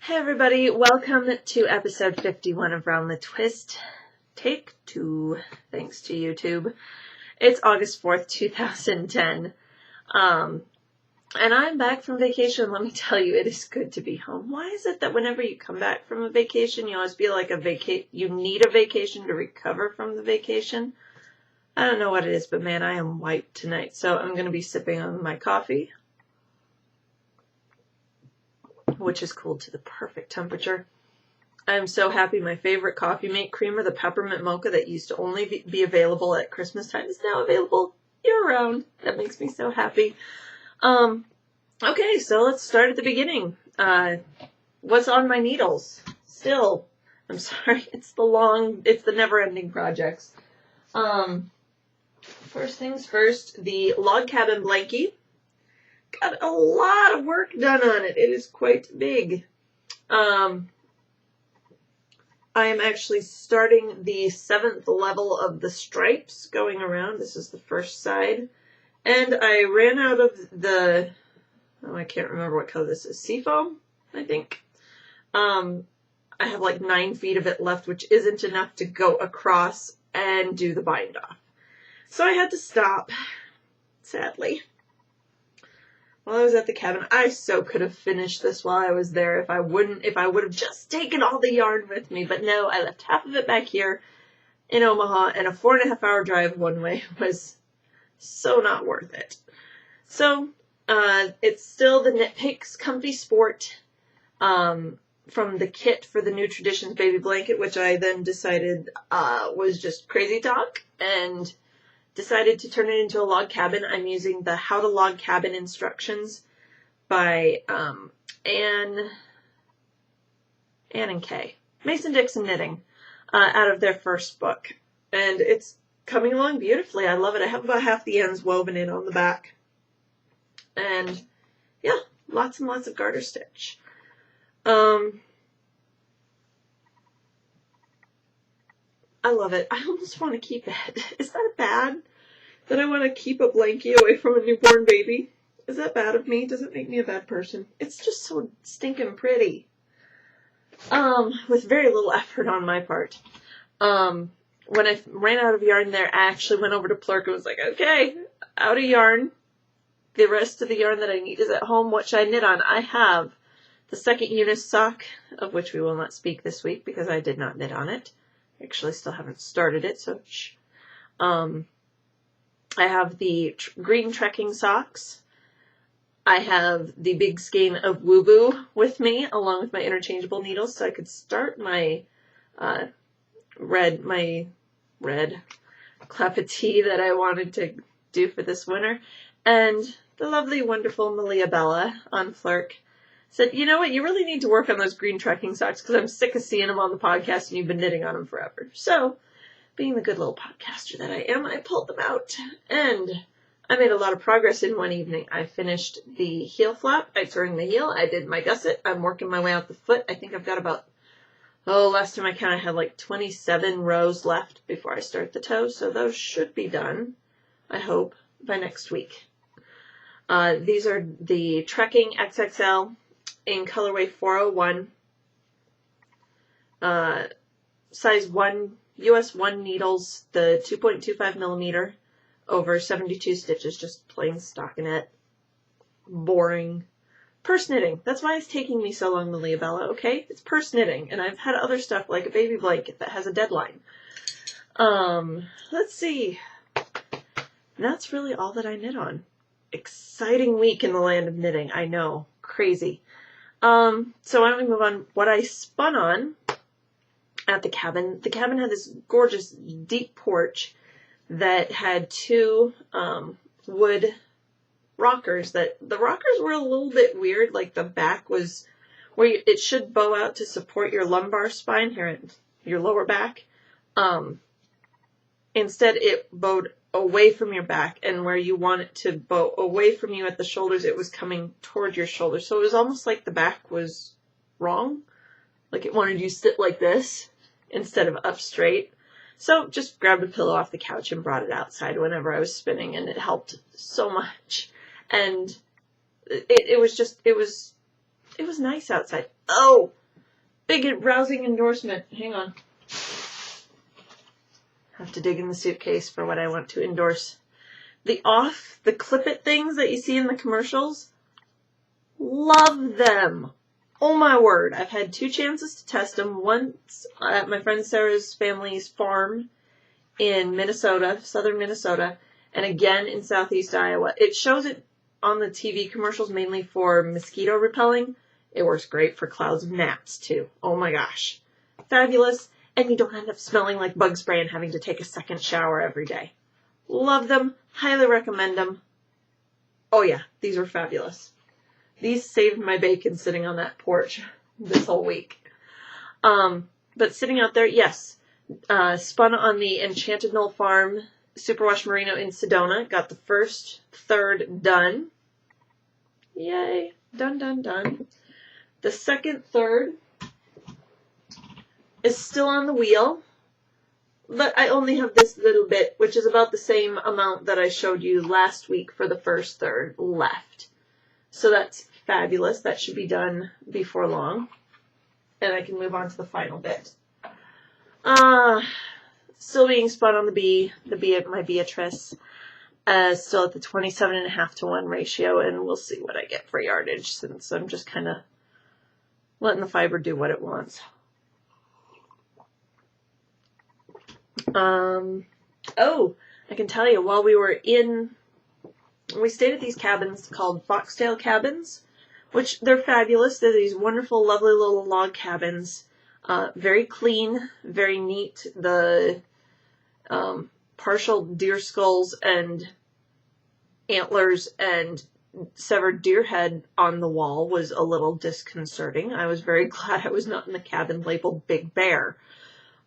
Hey everybody, welcome to episode 51 of Round the Twist, take 2, thanks to YouTube. It's August 4th, 2010, and I'm back from vacation. Let me tell you, it is good to be home. Why is it that whenever you come back from a vacation, you always feel like you need a vacation to recover from the vacation? I don't know what it is, but man, I am wiped tonight, so I'm going to be sipping on my coffee, which is cooled to the perfect temperature. I'm so happy my favorite Coffee Mate creamer, the peppermint mocha that used to only be available at Christmas time, is now available year-round. That makes me so happy. Okay, so let's start at the beginning. What's on my needles? Still, I'm sorry, it's the never-ending projects. First things first, the log cabin blankie. Got a lot of work done on it. It is quite big. I am actually starting the 7th level of the stripes going around. This is the first side. And I ran out of I can't remember what color this is. Seafoam, I think. I have like 9 feet of it left, which isn't enough to go across and do the bind off. So I had to stop, sadly. While I was at the cabin, I so could have finished this while I was there if I would have just taken all the yarn with me. But no, I left half of it back here in Omaha, and a 4.5-hour drive one way was so not worth it. So, it's still the Knit Picks Comfy Sport, from the kit for the New Traditions baby blanket, which I then decided, was just crazy talk, and decided to turn it into a log cabin. I'm using the How to Log Cabin instructions by Anne and Kay. Mason-Dixon Knitting, out of their first book. And it's coming along beautifully. I love it. I have about half the ends woven in on the back. And yeah, lots and lots of garter stitch. I love it. I almost want to keep it. Is that bad? That I want to keep a blankie away from a newborn baby? Is that bad of me? Does it make me a bad person? It's just so stinking pretty. With very little effort on my part. When I ran out of yarn there, I actually went over to Plurk and was like, okay, out of yarn. The rest of the yarn that I need is at home. What should I knit on? I have the second Eunice sock, of which we will not speak this week because I did not knit on it. Actually, still haven't started it, so shh. I have the green trekking socks. I have the big skein of Woo Boo with me, along with my interchangeable needles, so I could start my red clapetee that I wanted to do for this winter. And the lovely, wonderful Malia Bella on Flirk said, you know what, you really need to work on those green trekking socks because I'm sick of seeing them on the podcast and you've been knitting on them forever. So, being the good little podcaster that I am, I pulled them out. And I made a lot of progress in one evening. I finished the heel flap. I turned the heel. I did my gusset. I'm working my way out the foot. I think I've got about, last time I counted, I had like 27 rows left before I start the toe. So those should be done, I hope, by next week. These are the Trekking XXL in colorway 401. Size 1, US 1 needles, the 2.25 millimeter over 72 stitches, just plain stockinette. Boring. Purse knitting. That's why it's taking me so long, Malia Bella, okay? It's purse knitting, and I've had other stuff like a baby blanket that has a deadline. Let's see. That's really all that I knit on. Exciting week in the land of knitting, I know. Crazy. So why don't we move on? What I spun on at the cabin. The cabin had this gorgeous deep porch that had 2 wood rockers. That the rockers were a little bit weird. Like the back was where it should bow out to support your lumbar spine here at your lower back. Instead, it bowed away from your back, and where you want it to bow away from you at the shoulders, it was coming toward your shoulders. So it was almost like the back was wrong. Like it wanted you to sit like this instead of up straight. So just grabbed a pillow off the couch and brought it outside whenever I was spinning, and it helped so much. And it was it was nice outside. Oh, big rousing endorsement. Hang on. Have to dig in the suitcase for what I want to endorse. The clip-it things that you see in the commercials. Love them. Oh my word. I've had 2 chances to test them. Once at my friend Sarah's family's farm in Minnesota, southern Minnesota, and again in southeast Iowa. It shows it on the TV commercials mainly for mosquito repelling. It works great for clouds of gnats too. Oh my gosh. Fabulous. And you don't end up smelling like bug spray and having to take a second shower every day. Love them. Highly recommend them. Oh yeah, these are fabulous. These saved my bacon sitting on that porch this whole week. But sitting out there, yes. Spun on the Enchanted Knoll Farm Superwash Merino in Sedona. Got the first third done. Yay. Done, done, done. The second third is still on the wheel, but I only have this little bit, which is about the same amount that I showed you last week for the first third left. So that's fabulous. That should be done before long. And I can move on to the final bit. Still being spun on my Beatrice. Still at the 27.5 to 1 ratio, and we'll see what I get for yardage, since I'm just kind of letting the fiber do what it wants. Oh, I can tell you, while we stayed at these cabins called Foxtail Cabins, which they're fabulous. They're these wonderful, lovely little log cabins. Very clean, very neat. The partial deer skulls and antlers and severed deer head on the wall was a little disconcerting. I was very glad I was not in the cabin labeled Big Bear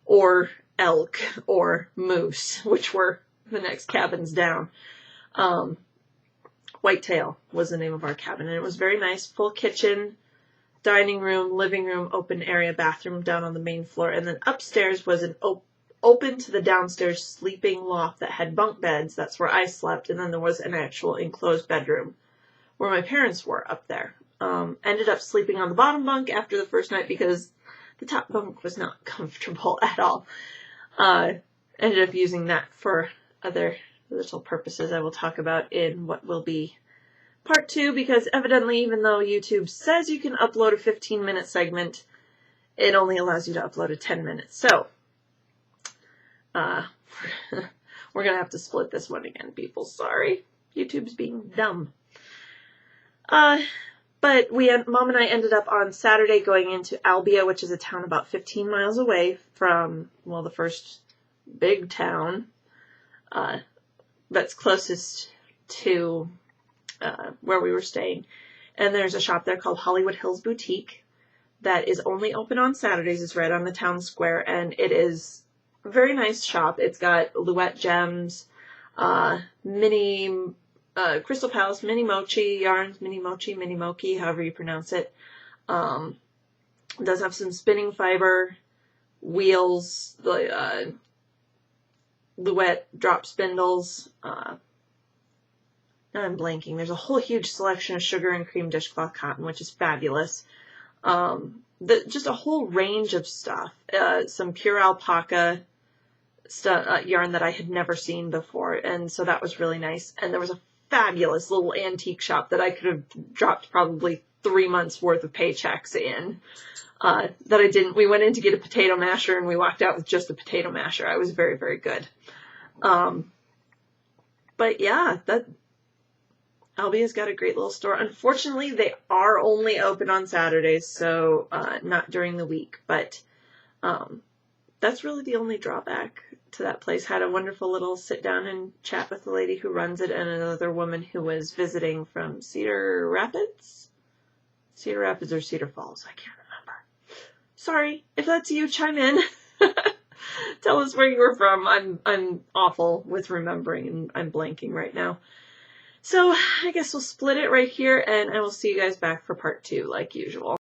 or elk or moose, which were the next cabins down. Whitetail was the name of our cabin, and it was very nice. Full kitchen, dining room, living room, open area, bathroom down on the main floor, and then upstairs was an open to the downstairs sleeping loft that had bunk beds. That's where I slept, and then there was an actual enclosed bedroom where my parents were up there. Ended up sleeping on the bottom bunk after the first night because the top bunk was not comfortable at all. Ended up using that for other little purposes I will talk about in what will be part 2, because evidently, even though YouTube says you can upload a 15-minute segment, it only allows you to upload a 10-minute. So, we're going to have to split this one again, people. Sorry. YouTube's being dumb. But Mom and I ended up on Saturday going into Albia, which is a town about 15 miles away from, well, the first big town that's closest to where we were staying. And there's a shop there called Hollywood Hills Boutique that is only open on Saturdays. It's right on the town square, and it is a very nice shop. It's got Louette gems, mini Crystal Palace, mini mochi yarns, mini mochi, however you pronounce it. It does have some spinning fiber, wheels, the Louette drop spindles. Now I'm blanking. There's a whole huge selection of sugar and cream dishcloth cotton, which is fabulous. Just a whole range of stuff. Some pure alpaca yarn that I had never seen before, and so that was really nice. And there was a fabulous little antique shop that I could have dropped probably 3 months worth of paychecks in. That I didn't. We went in to get a potato masher, and we walked out with just a potato masher. I was very, very good. But yeah, Albia's got a great little store. Unfortunately, they are only open on Saturdays, so not during the week. But that's really the only drawback to that place. Had a wonderful little sit down and chat with the lady who runs it and another woman who was visiting from Cedar Rapids or Cedar Falls. I can't remember. Sorry, if that's you, chime in. Tell us where you were from. I'm awful with remembering, and I'm blanking right now. So I guess we'll split it right here, and I will see you guys back for part 2 like usual.